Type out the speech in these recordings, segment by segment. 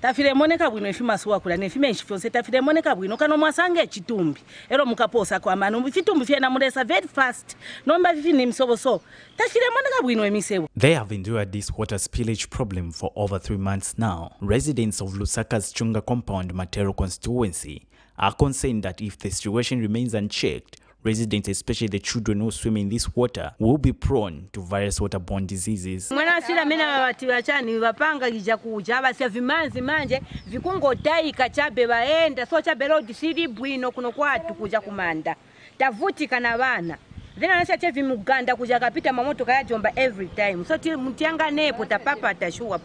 Tafire moneka bwino efima suwakula nefima enshifyonse tafire moneka bwino kano mwasange chitumbi ero mukaposa kwa manu fitumbi fyena mulesa very fast nomba fifini msoboso tafire moneka bwino emisebo. They have endured this water spillage problem for over 3 months now. Residents of Lusaka's Chunga compound Matero constituency are concerned that if the situation remains unchecked, residents, especially the children who swim in this water, will be prone to various waterborne diseases. Mwana sila mena wabati wachani wapanga hija kuja basi vimanzi manje vikungo dai kachabe waenda so chabe road siri bwino kuno kwatu kuja kumanda tavuti kana bana then anasha chevi muganda kuja kapita mamoto kaya jomba every time so mutianga nepo tapapa tashuwa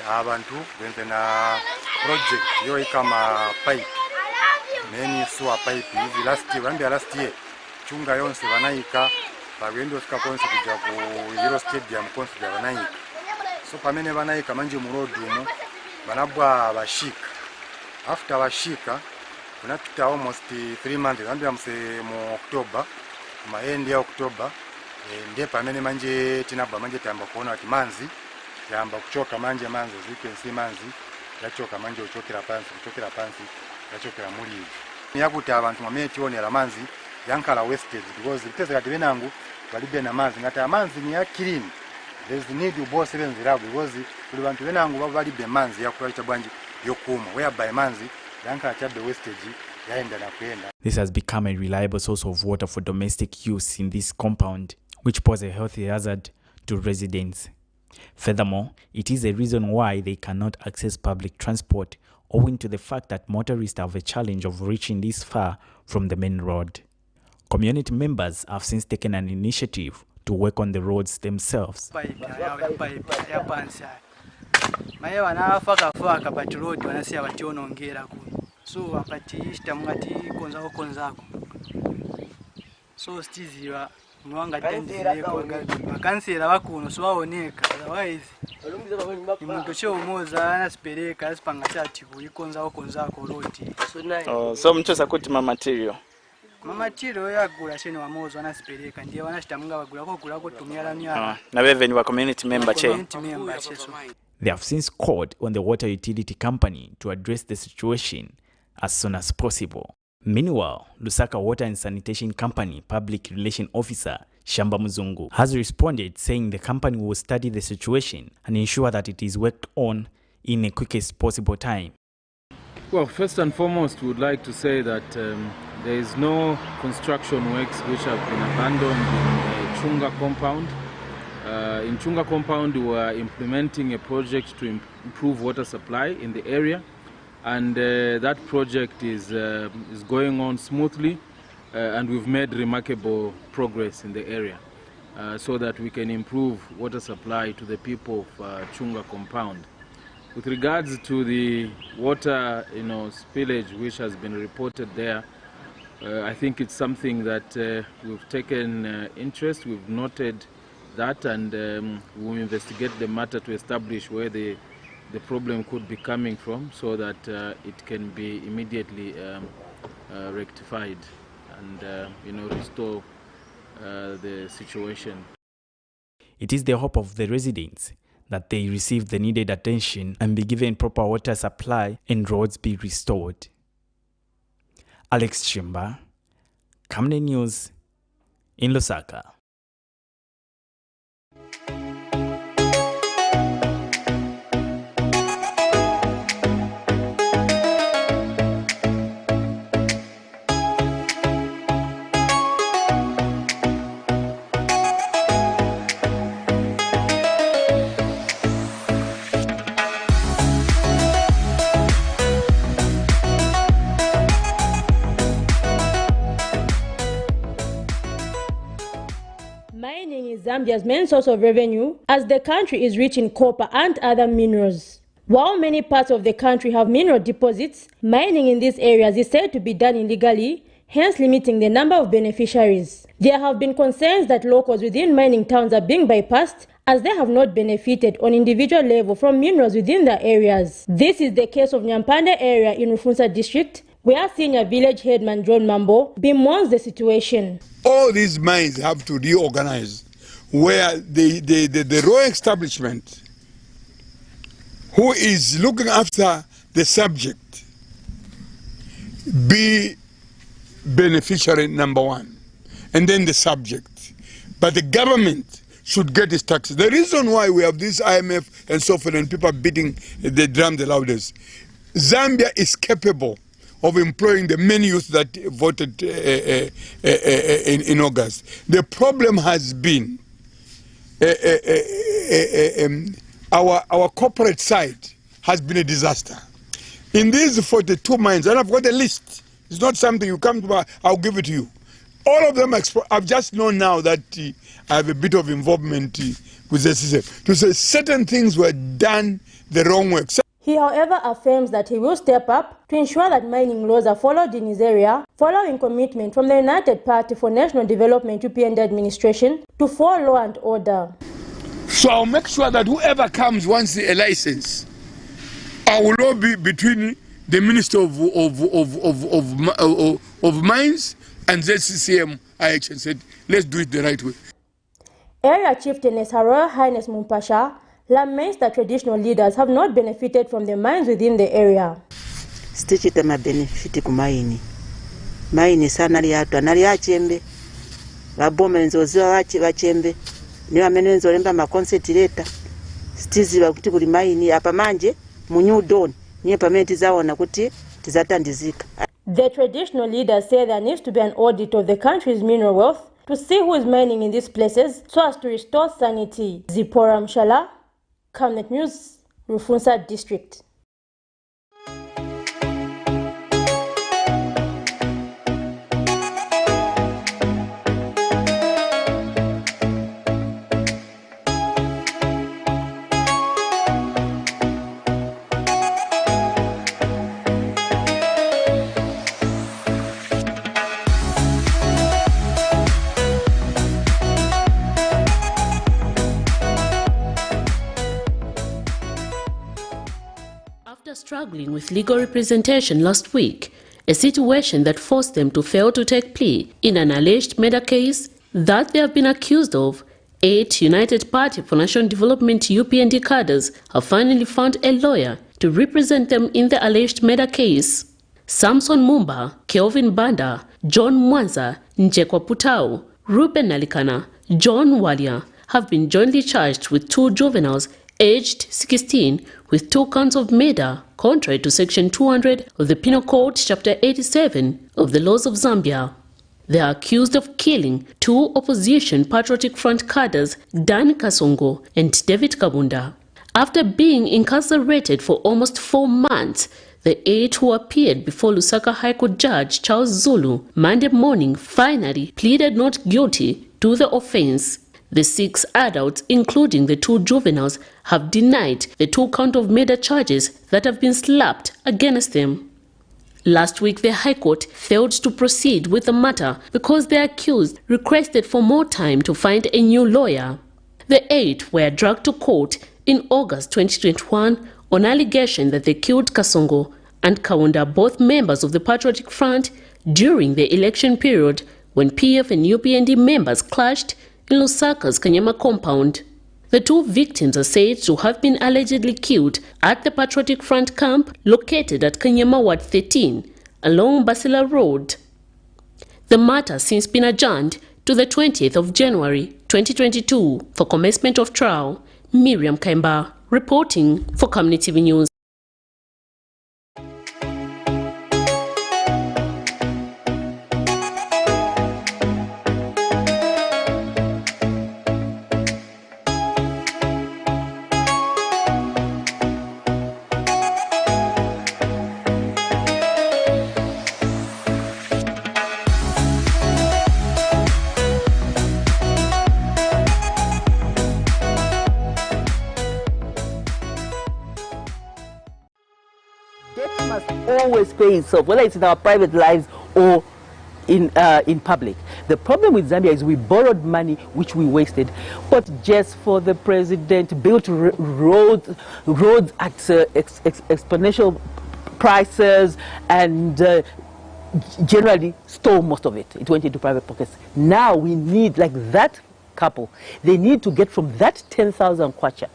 abantu benze na project yo ikama pipe many sewer pipe hivi last year chunga yonse banayika bagendo fika konse kuja ku Euro Stadium konse banayika so pamene banayika manje mu road mu banabwa bashika after bashika kunapita almost 3 months ambia mse mu October ma end ya October ndiye pamene manje tinabwa manje tamba kuona ati manzi yamba kuchoka manje manzi zikensi manzi yachoka manje uchokera pansi yachokera muri niyakuti abantu mwamene tionera manzi yankala wastage because biteze kati benangu balibe na manzi ngata manzi ni ya clean there is need to boss benzirabu because kuli bantu benangu balibe manzi yakulita bwanji yokuma whereby manzi yankala chabe wastage yaenda na kuenda. This has become a reliable source of water for domestic use in this compound, which poses a health hazard to residents. Furthermore, it is a reason why they cannot access public transport owing to the fact that motorists have a challenge of reaching this far from the main road. Community members have since taken an initiative to work on the roads themselves. So mchosa kuti material yagula chene wamozo anasipeleka ndiye wanashitamunga bagula ko gula ko tumyala myala na beve ni wa community member che. They have since called on the water utility company to address the situation as soon as possible. Meanwhile, Lusaka Water and Sanitation Company Public Relation Officer Shamba Muzungu has responded saying the company will study the situation and ensure that it is worked on in the quickest possible time. Well, first and foremost, we would like to say that there is no construction works which have been abandoned in Chunga compound. In Chunga compound, we are implementing a project to improve water supply in the area, and that project is going on smoothly, and we've made remarkable progress in the area so that we can improve water supply to the people of Chunga compound. With regards to the water, spillage which has been reported there, I think it's something that we've taken interest. We've noted that, and we'll investigate the matter to establish where the problem could be coming from, so that it can be immediately rectified and restore the situation. It is the hope of the residents that they receive the needed attention and be given proper water supply and roads be restored. Alex Chimba, Camnet News in Lusaka. Mining is Zambia's main source of revenue as the country is rich in copper and other minerals. While many parts of the country have mineral deposits, mining in these areas is said to be done illegally, hence limiting the number of beneficiaries. There have been concerns that locals within mining towns are being bypassed as they have not benefited on individual level from minerals within their areas. This is the case of Nyampande area in Rufunsa district, where senior village headman John Mambo bemoans the situation. All these mines have to reorganize. where the royal establishment, who is looking after the subject, be beneficiary number one, and then the subject. But the government should get its taxes. The reason why we have this IMF and so forth and people beating the drum the loudest, Zambia is capable of employing the many youth that voted in August. The problem has been our corporate side has been a disaster. In these 42 mines, and I've got a list, it's not something you come to, I'll give it to you. All of them, I've just known now that I have a bit of involvement with the system, to say certain things were done the wrong way. He, however, affirms that he will step up to ensure that mining laws are followed in his area, following commitment from the United Party for National Development UPND administration to follow law and order. So I'll make sure that whoever comes wants a license, I will all be between the Minister of Mines and ZCCM IH and said, let's do it the right way. Area Chieftainess Her Royal Highness Mumpasha laments that traditional leaders have not benefited from the mines within the area. Stichite ma benefit ku maini. Maini sana liatu anali achembe. Babome nzoziwa wachi bachembe. Niwa menenzo lemba ma concentrator. Stizi bakuti kuli maini apa manje mu New Dawn. Niye pamenti zaona kuti tizatandizika. The traditional leaders say there needs to be an audit of the country's mineral wealth to see who is mining in these places so as to restore sanity. Zipporah Mshala, Camnet News, Rufunsa District. After struggling with legal representation last week, a situation that forced them to fail to take plea in an alleged murder case that they have been accused of, 8 United Party for National Development UPND cadres have finally found a lawyer to represent them in the alleged murder case. Samson Mumba, Kelvin Banda, John Mwanza, Njekwa Putau, Ruben Nalikana, John Walia have been jointly charged with 2 juveniles aged 16 with 2 counts of murder, contrary to Section 200 of the Penal Code, Chapter 87 of the Laws of Zambia. They are accused of killing 2 opposition Patriotic Front cadres, Dan Kasongo and David Kabunda. After being incarcerated for almost 4 months, the 8 who appeared before Lusaka High Court Judge Charles Zulu Monday morning finally pleaded not guilty to the offense. The 6 adults, including the 2 juveniles, have denied the 2 count of murder charges that have been slapped against them. Last week, the High Court failed to proceed with the matter because the accused requested for more time to find a new lawyer. The 8 were dragged to court in August 2021 on allegation that they killed Kasongo and Kaunda, both members of the Patriotic Front, during the election period when PF and UPND members clashed in Lusaka's Kanyama compound. The 2 victims are said to have been allegedly killed at the Patriotic Front camp located at Kanyama Ward 13 along Basila Road. The matter has since been adjourned to the 20th of January 2022 for commencement of trial. Miriam Kaimba reporting for Camnet TV News. Debt must always pay itself, whether it's in our private lives or in public. The problem with Zambia is we borrowed money which we wasted, but just for the president built roads at exponential prices and generally stole most of it. It went into private pockets. Now we need, like, that couple, they need to get from that 10,000 kwacha.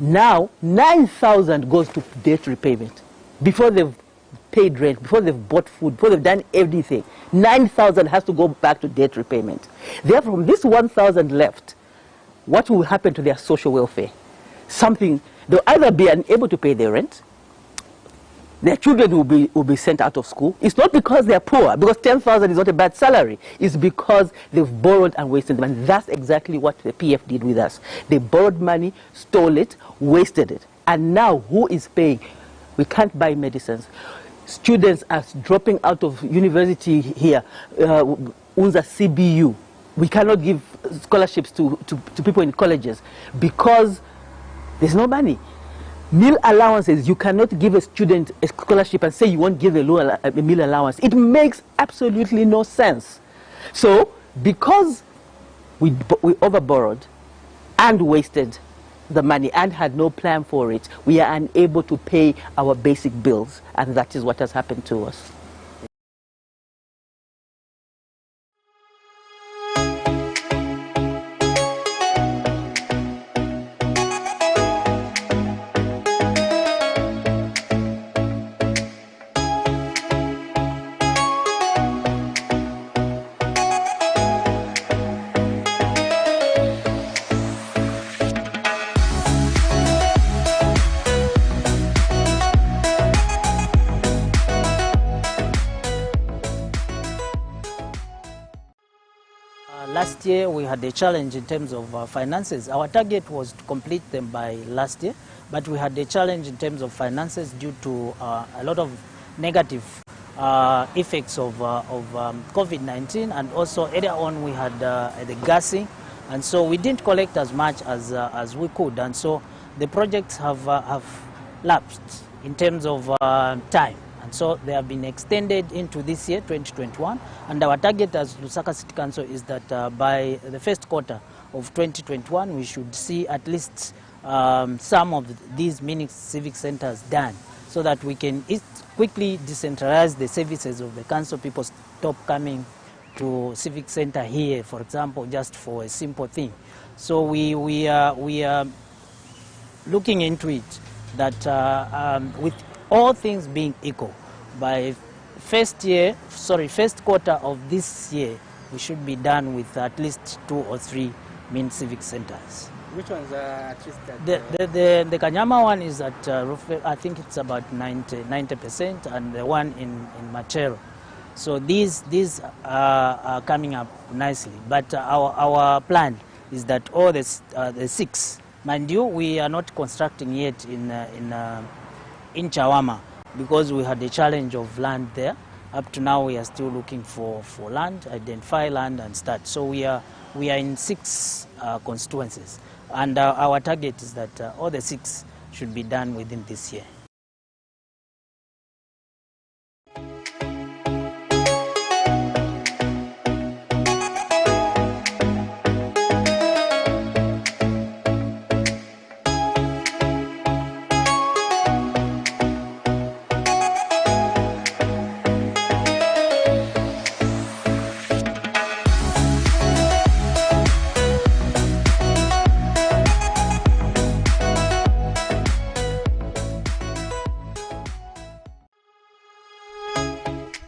Now, 9,000 goes to debt repayment. Before they've paid rent, before they've bought food, before they've done everything, 9,000 has to go back to debt repayment. Therefore, from this 1,000 left, what will happen to their social welfare? Something, they'll either be unable to pay their rent, their children will be sent out of school. It's not because they're poor, because 10,000 is not a bad salary. It's because they've borrowed and wasted them. And that's exactly what the PF did with us. They borrowed money, stole it, wasted it. And now who is paying? We can't buy medicines. Students are dropping out of university here. UNZA CBU. We cannot give scholarships to people in colleges because there's no money. Meal allowances, you cannot give a student a scholarship and say you won't give a meal allowance. It makes absolutely no sense. So, because we overborrowed and wasted the money and had no plan for it, we are unable to pay our basic bills, and that is what has happened to us. Last year we had a challenge in terms of finances. Our target was to complete them by last year, but we had a challenge in terms of finances due to a lot of negative effects of COVID-19, and also earlier on we had the gassing, and so we didn't collect as much as we could, and so the projects have lapsed in terms of time. And so they have been extended into this year, 2021. And our target as Lusaka City Council is that by the first quarter of 2021, we should see at least some of these mini civic centers done, so that we can quickly decentralize the services of the council. People stop coming to civic center here, for example, just for a simple thing. So we are looking into it that with all things being equal, by first quarter of this year, we should be done with at least 2 or 3 main civic centers. Which ones are at least at the Kanyama one is at roughly, I think it's about 90%, and the one in Machero. So these are coming up nicely. But our plan is that all the 6, mind you, we are not constructing yet in Chawama, because we had a challenge of land there. Up to now, we are still looking for land, identify land and start. So we are in 6 constituencies, and our target is that all the 6 should be done within this year.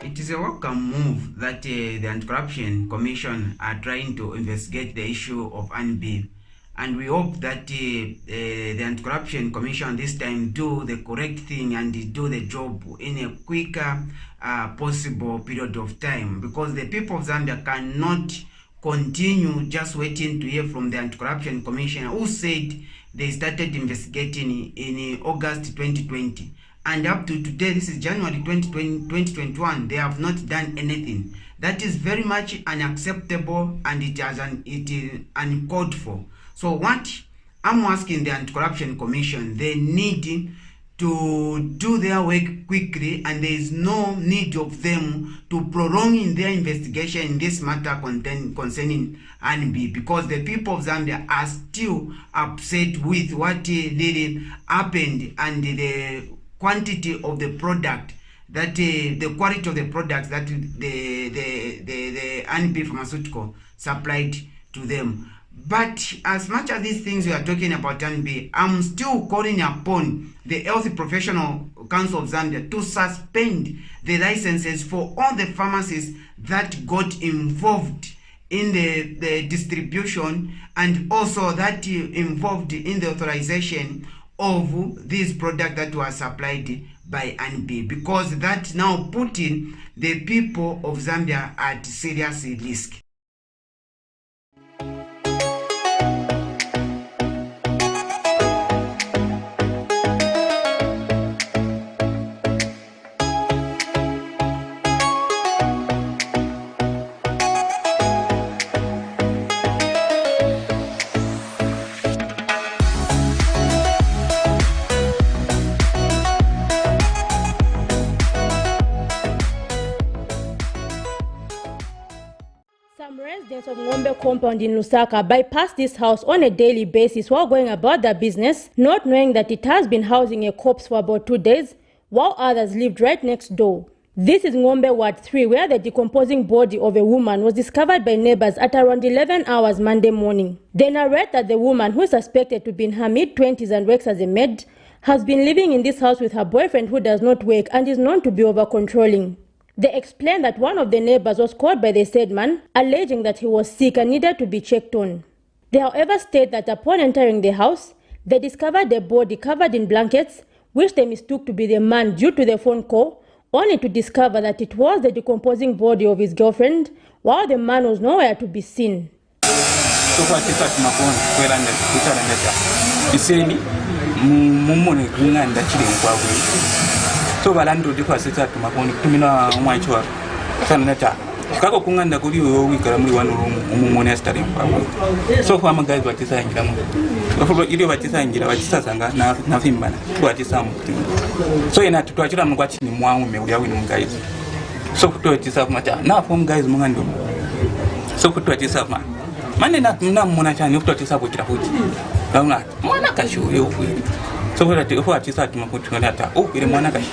It is a welcome move that the Anti-Corruption Commission are trying to investigate the issue of ANBIB, and we hope that the Anti-Corruption Commission this time do the correct thing and do the job in a quicker possible period of time, because the people of Zambia cannot continue just waiting to hear from the Anti-Corruption Commission, who said they started investigating in August 2020. And up to today, this is January 2021, they have not done anything. That is very much unacceptable, and it is uncalled for. So what I'm asking the Anti-Corruption Commission, they need to do their work quickly, and there is no need of them to prolong in their investigation in this matter concerning ANBIB, because the people of Zambia are still upset with what really happened, and the quantity of the product, that the quality of the products that the ANBIB pharmaceutical supplied to them. But as much as these things we are talking about, I'm still calling upon the Health Professional Council of Zambia to suspend the licenses for all the pharmacies that got involved in the distribution and also that involved in the authorization of these products that were supplied by ANB, because that now putting the people of Zambia at serious risk. Some residents of Ngombe compound in Lusaka bypass this house on a daily basis while going about their business, not knowing that it has been housing a corpse for about 2 days, while others lived right next door. This is Ngombe Ward 3, where the decomposing body of a woman was discovered by neighbors at around 11 hours Monday morning. They narrate that the woman, who is suspected to be in her mid-20s and works as a maid, has been living in this house with her boyfriend who does not work and is known to be over-controlling. They explained that one of the neighbors was called by the said man, alleging that he was sick and needed to be checked on. They however state that upon entering the house, they discovered the body covered in blankets, which they mistook to be the man due to the phone call, only to discover that it was the decomposing body of his girlfriend, while the man was nowhere to be seen. So balando di kwasita tumakoni tumina mwaichwa sanata kako kunganda kuri yo wikara muri wanu monastery so kwa magazi batisa ingira mu so ile batisa ingira batisa sanga na fimbana twatisa mu so ina tutwachira mu kwachini mwangu me uri awini mugazi so kutwatisa kumata na form guys mungando so kutwatisa ma mane na muna chani kutwatisa kutira futi launa mwana kashu yo fu so kwa atisa tumakutungana hata ile mwana kashi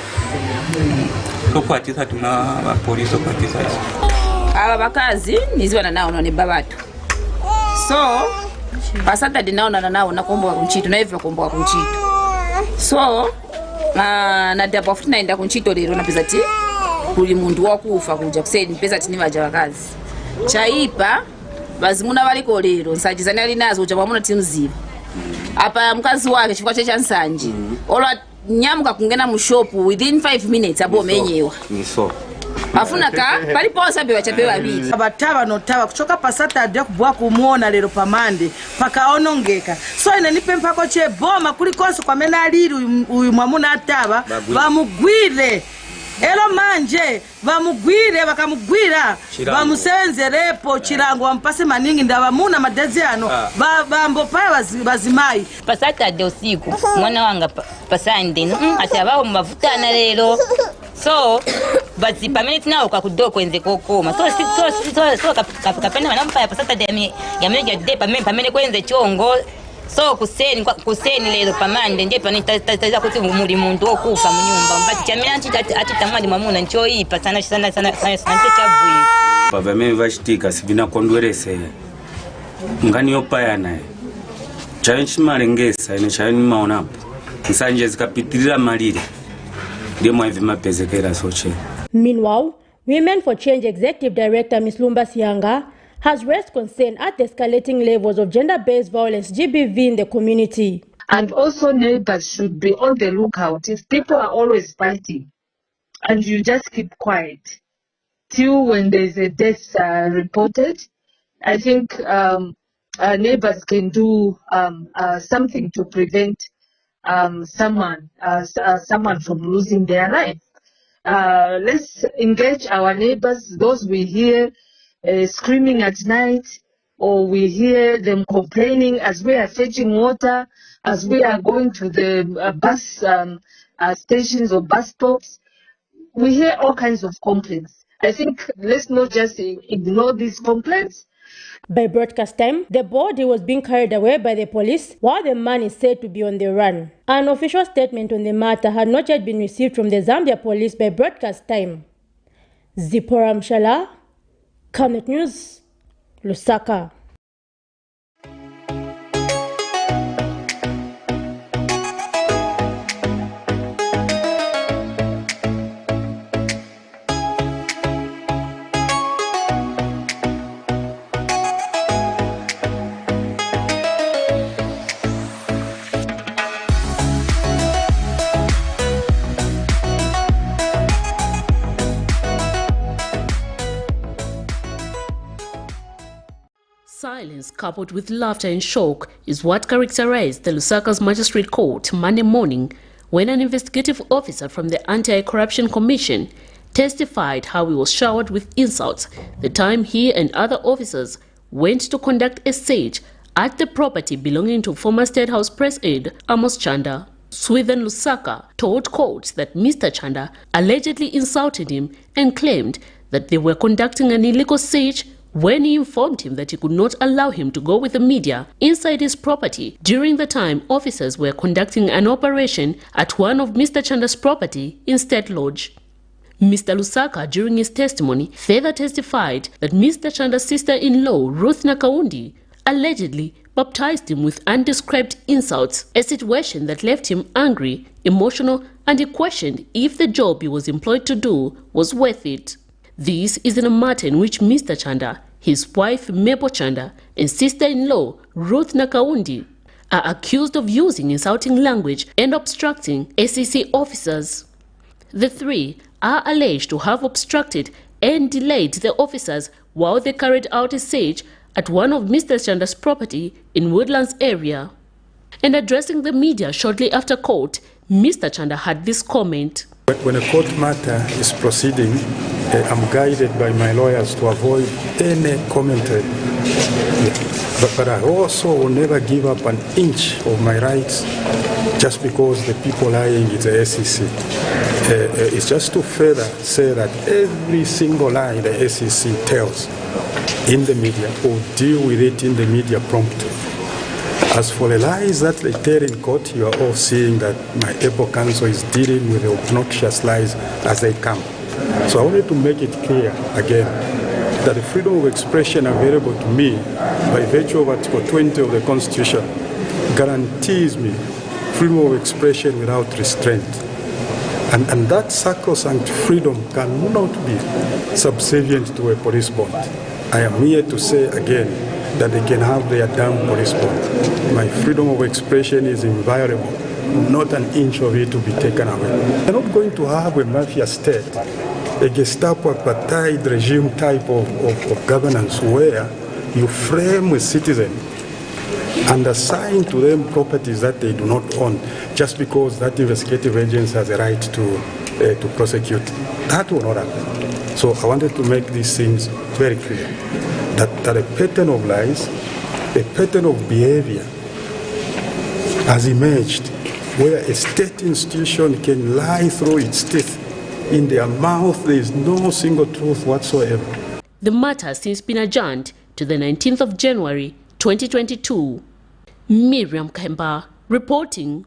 so kwa atisa tuna polisi kwa atisa aba bakazi nizibana nawo none babatu so pasata dinaona nawo nakomboka kunchito na hivyo komboka kunchito so na dapo futi naenda kunchito lero napeza ti kuli mundu wakufa kuja kuseni pesa tini baja bakazi chaipa bazimuna baliko lero nsajizana ali nazo uja bamuna timziba apa mkazi wake chifukwa cha nsanje olwa nyamuka kungena mu shop within 5 minutes abo menyewa niso afuna ka paliposa bewa chapewa bili abataba notaba kuchoka pasata adia kubwa kumuona lero pamande pakaonongeka so ine nipe mpako che boma kulikonso kwa mena aliri uyu mwamuna ataba bamugwire elo manje bamugwire bakamugwira bamusenzerepo chirango wampase maningi ndabamuna madezi ano bambo paya bazimai pasata de usiku mwana wanga pasande atabao mavutana lero so bazipa minute nawo kakudoko enze kokoma so kapena wanampa pasata de ya de pamene kwenze chongo so kuseni lero pamande nje pani taza kuti muri muntu okufa mu nyumba mbati chamira atitamwali mwamuna nchoipa sana chabwi pavame vashitika sivina kondwerese ngani yopaya naye chayenchi marengesa ine chayeni maonapo nsanje zikapitirira malire ndemo hivi mapezekera soche. Meanwhile, Women for Change Executive Director Ms. Lumba Sianga has raised concern at the escalating levels of gender-based violence (GBV) in the community. And also neighbors should be on the lookout. If people are always fighting and you just keep quiet till when there's a death reported, I think neighbors can do something to prevent someone from losing their life. Let's engage our neighbors, those we hear screaming at night, or we hear them complaining as we are fetching water, as we are going to the bus stations or bus stops. We hear all kinds of complaints. I think let's not just ignore these complaints. By broadcast time, the body was being carried away by the police, while the man is said to be on the run. An official statement on the matter had not yet been received from the Zambia police by broadcast time. Zipporah Mshala, Camnet News, Lusaka. coupled with laughter and shock, is what characterized the Lusaka's Magistrate Court Monday morning when an investigative officer from the Anti-Corruption Commission testified how he was showered with insults the time he and other officers went to conduct a search at the property belonging to former State House Press Aide Amos Chanda. Swithen Lusaka told court that Mr. Chanda allegedly insulted him and claimed that they were conducting an illegal search when he informed him that he could not allow him to go with the media inside his property during the time officers were conducting an operation at one of Mr. Chanda's property in State Lodge. Mr. Lusaka, during his testimony, further testified that Mr. Chanda's sister-in-law, Ruth Nakaundi, allegedly baptized him with undescribed insults, a situation that left him angry, emotional, and he questioned if the job he was employed to do was worth it. This is in a matter in which Mr. Chanda, his wife Mebo Chanda, and sister-in-law Ruth Nakaundi are accused of using insulting language and obstructing SEC officers. The three are alleged to have obstructed and delayed the officers while they carried out a search at one of Mr. Chanda's property in Woodlands area. And addressing the media shortly after court, Mr. Chanda had this comment. When a court matter is proceeding, I'm guided by my lawyers to avoid any commentary. But I also will never give up an inch of my rights just because the people lying is the SEC. It's just to further say that every single lie the SEC tells in the media will deal with it in the media promptly. As for the lies that they tell in court, you are all seeing that my able counsel is dealing with the obnoxious lies as they come. So I wanted to make it clear again that the freedom of expression available to me by virtue of Article 20 of the Constitution guarantees me freedom of expression without restraint. And that sacrosanct freedom cannot be subservient to a police bond. I am here to say again that they can have their damn police bond. My freedom of expression is inviolable. Not an inch of it to be taken away. We're not going to have a mafia state, a Gestapo apartheid regime type of governance where you frame a citizen and assign to them properties that they do not own just because that investigative agency has a right to prosecute. That will not happen. So I wanted to make these things very clear, that a pattern of lies, a pattern of behavior has emerged where a state institution can lie through its teeth. In their mouth, there is no single truth whatsoever. The matter has since been adjourned to the 19th of January 2022. Miriam Kemba reporting.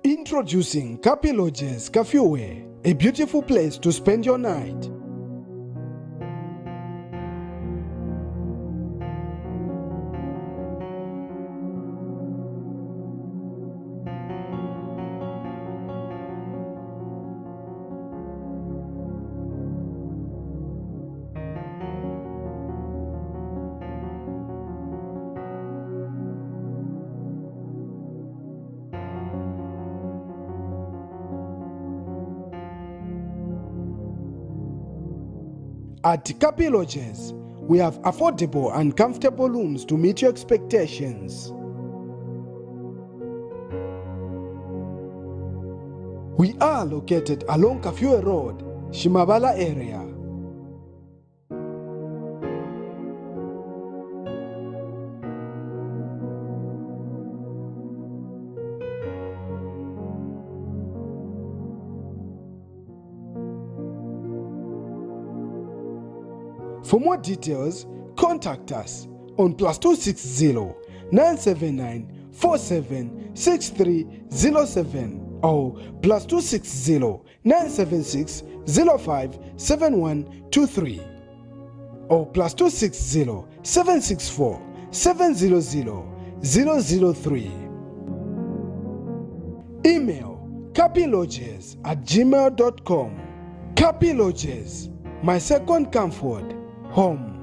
Introducing Kapi Lodges Cafe, a beautiful place to spend your night. At Kapi Lodges, we have affordable and comfortable rooms to meet your expectations. We are located along Kafue Road, Shimabala area. For more details, contact us on +260 979 476307 or +260 976 057123 or +260 764 700 003. Email kapilodges@gmail.com. Kapi Lodges, my second comfort home.